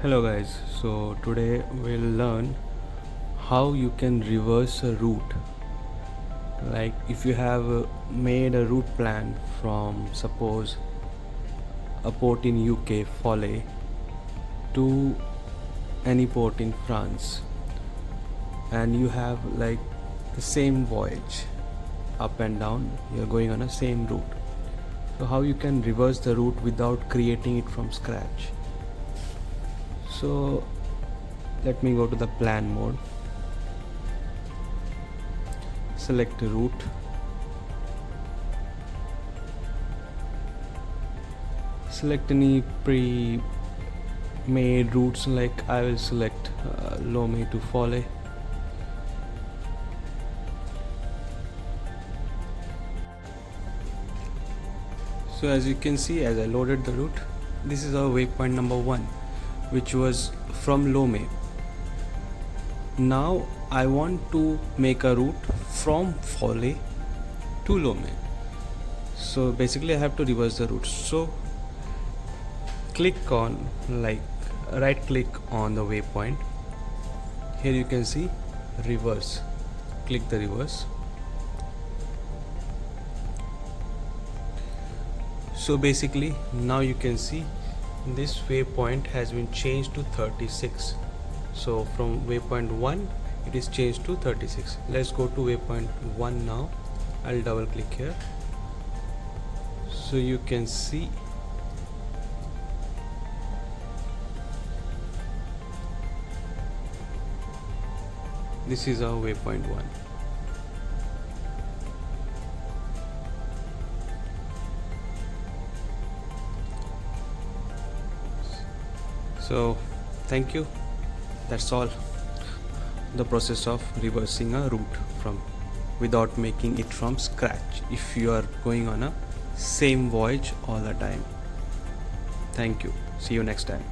Hello guys, so today we'll learn how you can reverse a route. Like if you have made a route plan from suppose a port in UK, Foley, to any port in France, and you have like the same voyage up and down, you're going on a same route. So how you can reverse the route without creating it from scratch? So let me go to the plan mode, select a route, select any pre-made routes, like I will select Lome to Foley. So as you can see, as I loaded the route, this is our waypoint number 1, which was from Lome. Now I want to make a route from Foley to Lome. So basically I have to reverse the route. So click on, like right click on the waypoint. Here you can see reverse. Click the reverse. So basically now you can see this waypoint has been changed to 36. So from waypoint 1 it is changed to 36. Let's go to waypoint 1 now. I'll double click here. So you can see this is our waypoint 1. So thank you. That's all. The process of reversing a route from without making it from scratch if you are going on a same voyage all the time. Thank you. See you next time.